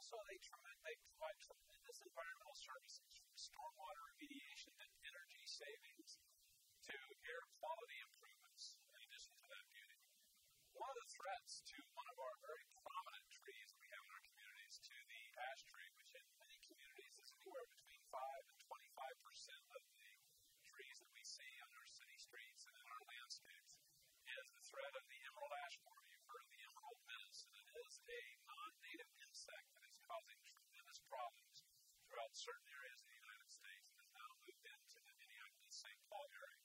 also they provide tremendous environmental services, from stormwater remediation and energy savings to air quality improvements, in addition to that beauty. One of the threats to one of our very prominent trees that we have in our communities, to the ash tree, which in many communities is anywhere between 5 and 25% of the trees that we see on our city streets and in our landscapes, is the threat of the emerald ash borer. You've heard of the emerald menace, and it is a non-native insect that is causing tremendous problems throughout certain areas of the United States and has now moved into the Minneapolis St. Paul area.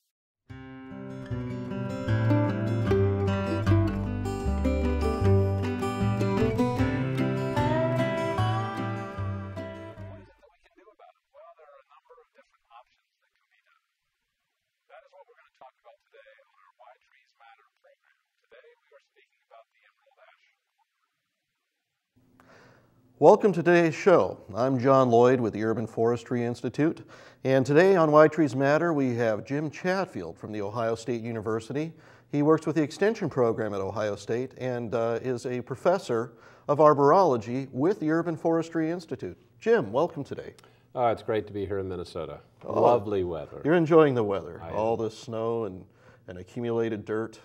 That is what we're going to talk about today on our Why Trees Matter program. Today we are speaking about the emerald ash. Welcome to today's show. I'm John Lloyd with the Urban Forestry Institute, and today on Why Trees Matter we have Jim Chatfield from the Ohio State University. He works with the Extension program at Ohio State and is a professor of arborology with the Urban Forestry Institute. Jim, welcome today. Oh, it's great to be here in Minnesota. Lovely weather. You're enjoying the weather, all am. the snow and accumulated dirt.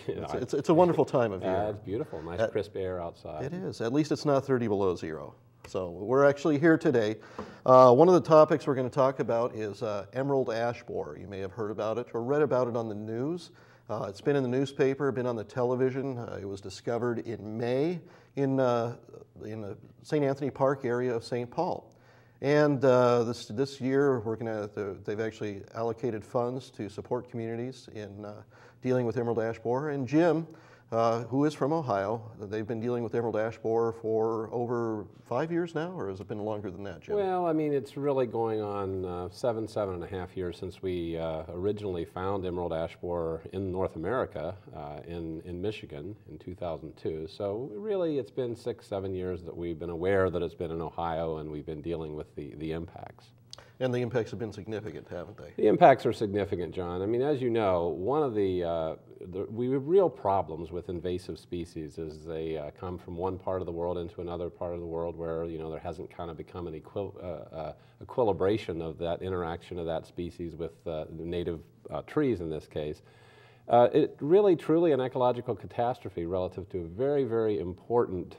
Yeah, It's a wonderful time of year. It's beautiful, nice crisp air outside. It is. At least it's not 30 below zero. So we're actually here today. One of the topics we're going to talk about is emerald ash borer. You may have heard about it or read about it on the news. It's been in the newspaper, been on the television. It was discovered in May in the St. Anthony Park area of St. Paul. And this year, they've actually allocated funds to support communities in dealing with emerald ash borer. And Jim, who is from Ohio, they've been dealing with emerald ash borer for over 5 years now, or has it been longer than that, Jim? Well, I mean, it's really going on 7.5 years since we originally found emerald ash borer in North America, in Michigan in 2002. So really, it's been 6-7 years that we've been aware that it's been in Ohio, and we've been dealing with the impacts. And the impacts have been significant, haven't they? The impacts are significant, John. I mean, as you know, one of the real problems with invasive species is they come from one part of the world into another part of the world where, you know, there hasn't kind of become an equilibration of that interaction of that species with the native trees in this case. It really, truly an ecological catastrophe relative to a very, very important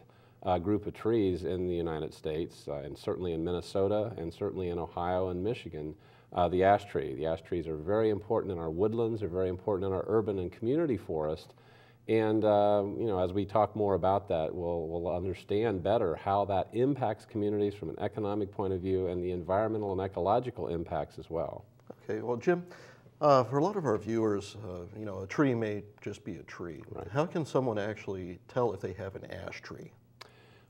group of trees in the United States, and certainly in Minnesota, and certainly in Ohio and Michigan, the ash tree. The ash trees are very important in our woodlands, they're very important in our urban and community forest, and you know, as we talk more about that, we'll understand better how that impacts communities from an economic point of view and the environmental and ecological impacts as well. Okay, well, Jim, for a lot of our viewers, you know, a tree may just be a tree. Right. How can someone actually tell if they have an ash tree?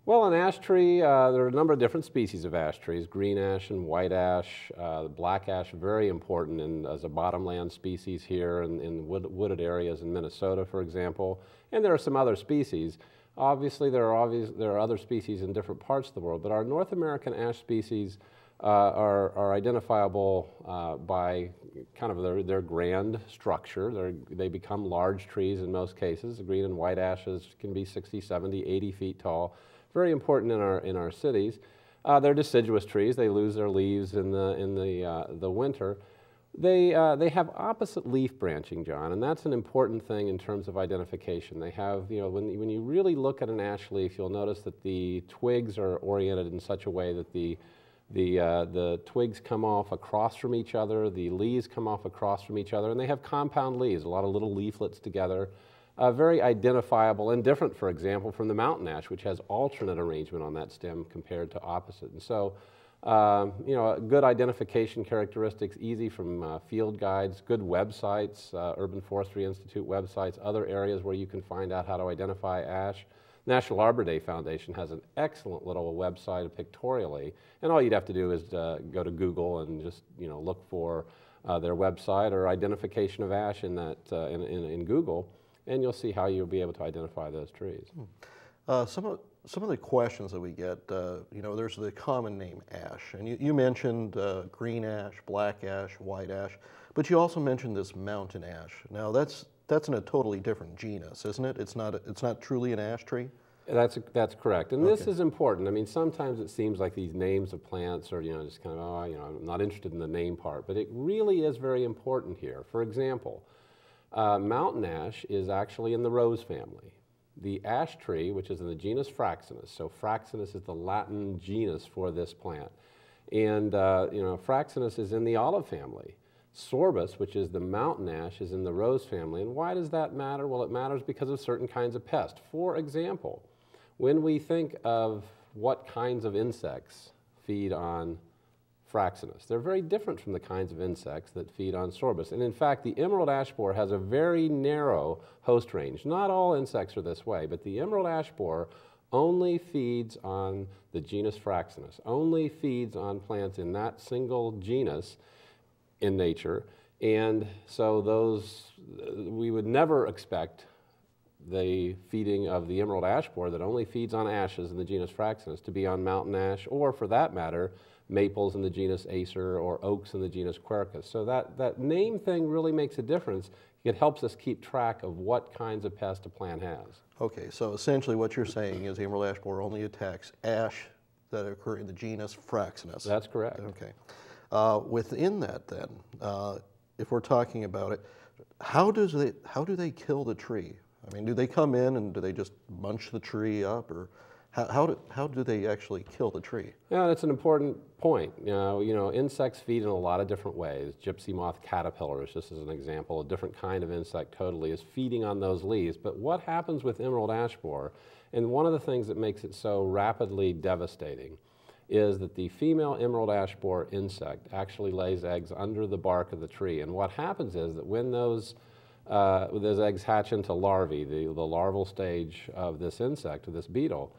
Well, an ash tree, there are a number of different species of ash trees, green ash and white ash. Black ash, very important as a bottomland species here in wooded areas in Minnesota, for example. And there are some other species. Obviously, there are other species in different parts of the world, but our North American ash species are identifiable by kind of their grand structure. They become large trees in most cases. The green and white ashes can be 60, 70, 80 feet tall. Very important in our cities. They're deciduous trees. They lose their leaves in the winter. They have opposite leaf branching, John, and that's an important thing in terms of identification. They have, you know, when you really look at an ash leaf, you'll notice that the twigs are oriented in such a way that the twigs come off across from each other, the leaves come off across from each other, and they have compound leaves, a lot of little leaflets together. Very identifiable and different, for example, from the mountain ash, which has alternate arrangement on that stem compared to opposite. And so, you know, good identification characteristics, easy from field guides, good websites, Urban Forestry Institute websites, other areas where you can find out how to identify ash. National Arbor Day Foundation has an excellent little website pictorially, and all you'd have to do is go to Google and just, you know, look for their website or identification of ash in that in Google, and you'll see how you'll be able to identify those trees. Some of the questions that we get, you know, there's the common name ash, and you mentioned green ash, black ash, white ash, but you also mentioned this mountain ash. Now that's in a totally different genus, isn't it? It's not truly an ash tree? That's correct, and Okay. this is important. I mean, sometimes it seems like these names of plants are, just kind of, I'm not interested in the name part, but it really is very important here. For example, mountain ash is actually in the rose family. The ash tree, which is in the genus Fraxinus, so Fraxinus is the Latin genus for this plant, and Fraxinus is in the olive family. Sorbus, which is the mountain ash, is in the rose family. And why does that matter? Well, it matters because of certain kinds of pests. For example, when we think of what kinds of insects feed on Fraxinus, they're very different from the kinds of insects that feed on Sorbus. And in fact, the emerald ash borer has a very narrow host range. Not all insects are this way, but the emerald ash borer only feeds on the genus Fraxinus, only feeds on plants in that single genus in nature, and so we would never expect the feeding of the emerald ash borer that only feeds on ashes in the genus Fraxinus to be on mountain ash, or for that matter, maples in the genus Acer or oaks in the genus Quercus. So that name thing really makes a difference. It helps us keep track of what kinds of pests a plant has. Okay, so essentially what you're saying is the emerald ash borer only attacks ash that occur in the genus Fraxinus. That's correct. Okay. Within that, then, if we're talking about it, how do they kill the tree? I mean, do they come in and do they just munch the tree up, or how do they actually kill the tree? Yeah, that's an important point. Insects feed in a lot of different ways. Gypsy moth caterpillars, just as an example, a different kind of insect totally, is feeding on those leaves. But what happens with emerald ash borer, and one of the things that makes it so rapidly devastating, is that the female emerald ash borer insect actually lays eggs under the bark of the tree. And what happens is that when those eggs hatch into larvae, the larval stage of this insect, of this beetle,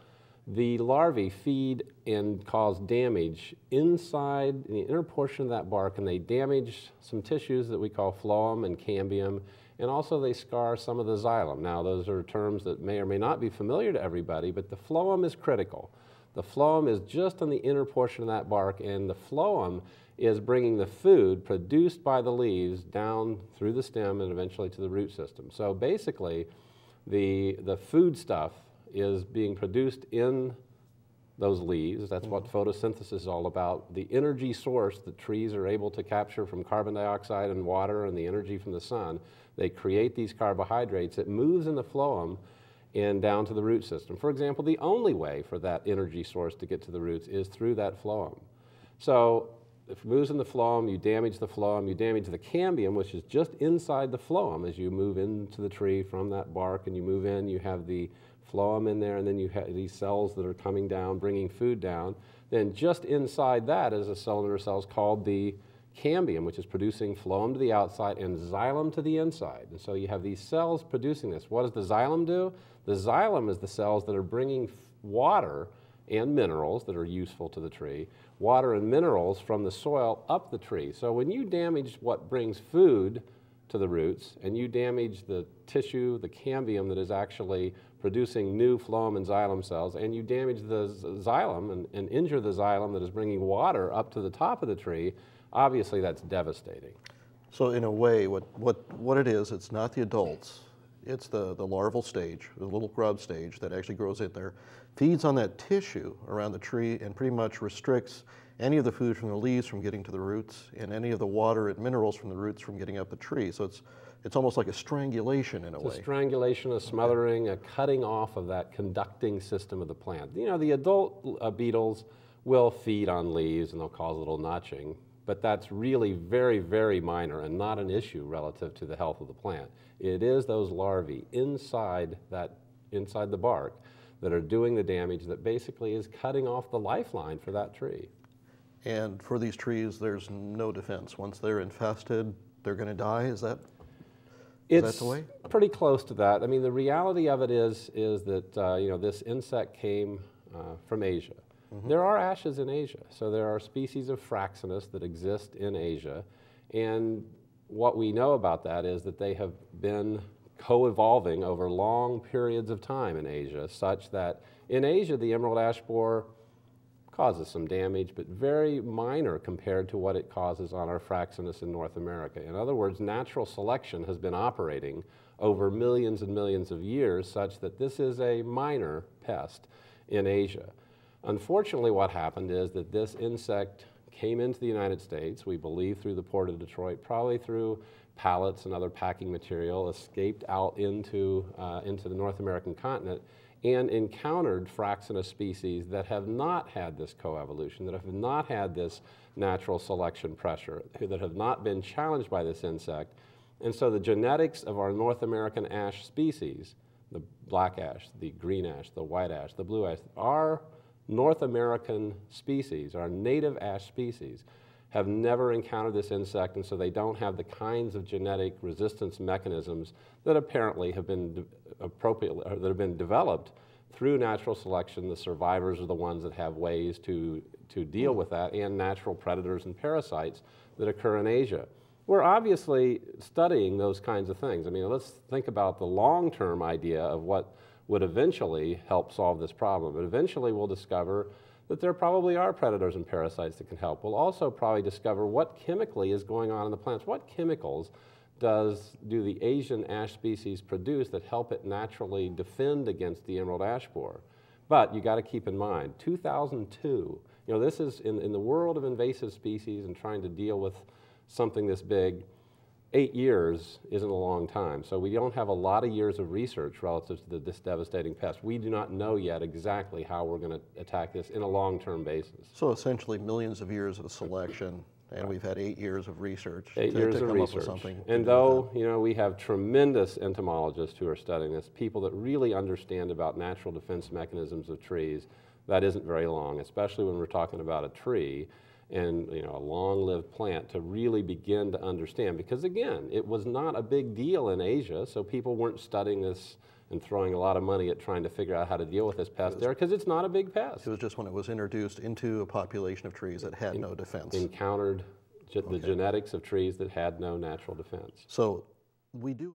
the larvae feed and cause damage inside in the inner portion of that bark, and they damage some tissues that we call phloem and cambium, and also they scar some of the xylem. Now, those are terms that may or may not be familiar to everybody, but the phloem is critical. The phloem is just on the inner portion of that bark, and the phloem is bringing the food produced by the leaves down through the stem and eventually to the root system. So basically, the food stuff is being produced in those leaves. That's what photosynthesis is all about. The energy source that trees are able to capture from carbon dioxide and water and the energy from the sun, they create these carbohydrates. It moves in the phloem and down to the root system. For example, the only way for that energy source to get to the roots is through that phloem. So if it moves in the phloem, you damage the phloem, you damage the cambium, which is just inside the phloem. As you move into the tree from that bark and you move in, you have the phloem in there, and then you have these cells that are coming down, bringing food down. Then just inside that is a cylinder of cells called the cambium, which is producing phloem to the outside and xylem to the inside. And so you have these cells producing this. What does the xylem do? The xylem is the cells that are bringing water and minerals that are useful to the tree, water and minerals from the soil up the tree. So when you damage what brings food to the roots, and you damage the tissue, the cambium that is actually producing new phloem and xylem cells, and you damage the xylem and injure the xylem that is bringing water up to the top of the tree, obviously that's devastating. So in a way, what it is, it's not the adults. It's the larval stage, the little grub stage that actually grows in there, feeds on that tissue around the tree and pretty much restricts any of the food from the leaves from getting to the roots and any of the water and minerals from the roots from getting up the tree. So it's almost like a strangulation in a way. It's a strangulation, a smothering, a cutting off of that conducting system of the plant. The adult beetles will feed on leaves and they'll cause a little notching, but that's really very, very minor and not an issue relative to the health of the plant. It is those larvae inside the bark that are doing the damage that basically is cutting off the lifeline for that tree. And for these trees, there's no defense. Once they're infested, they're going to die. Is that the way? It's pretty close to that. I mean, the reality of it is that this insect came from Asia. Mm-hmm. There are ashes in Asia, so there are species of Fraxinus that exist in Asia, and what we know about that is that they have been co-evolving over long periods of time in Asia, such that in Asia the emerald ash borer causes some damage, but very minor compared to what it causes on our Fraxinus in North America. In other words, natural selection has been operating over millions and millions of years such that this is a minor pest in Asia. Unfortunately, what happened is that this insect came into the United States, we believe through the port of Detroit, probably through pallets and other packing material, escaped out into the North American continent, and encountered Fraxinus species that have not had this coevolution, that have not had this natural selection pressure, that have not been challenged by this insect. And so the genetics of our North American ash species, the black ash, the green ash, the white ash, the blue ash, our North American species, our native ash species, have never encountered this insect, and so they don't have the kinds of genetic resistance mechanisms that apparently have been that have been developed through natural selection. The survivors are the ones that have ways to deal with that, and natural predators and parasites that occur in Asia. We're obviously studying those kinds of things. I mean, let's think about the long-term idea of what would eventually help solve this problem. But eventually we'll discover that there probably are predators and parasites that can help. We'll also probably discover what chemically is going on in the plants. What chemicals do the Asian ash species produce that help it naturally defend against the emerald ash borer? But you got to keep in mind, 2002, you know, this is in the world of invasive species and trying to deal with something this big, 8 years isn't a long time. So we don't have a lot of years of research relative to this devastating pest. We do not know yet exactly how we're going to attack this in a long-term basis. So essentially millions of years of selection, and we've had 8 years of research to come up with something. And though, you know, we have tremendous entomologists who are studying this, people that really understand about natural defense mechanisms of trees, that isn't very long, especially when we're talking about a tree and, you know, a long-lived plant, to really begin to understand. Because again, it was not a big deal in Asia, so people weren't studying this and throwing a lot of money at trying to figure out how to deal with this pest there, because it's not a big pest. It was just when it was introduced into a population of trees that had no defense. Encountered the genetics of trees that had no natural defense. So we do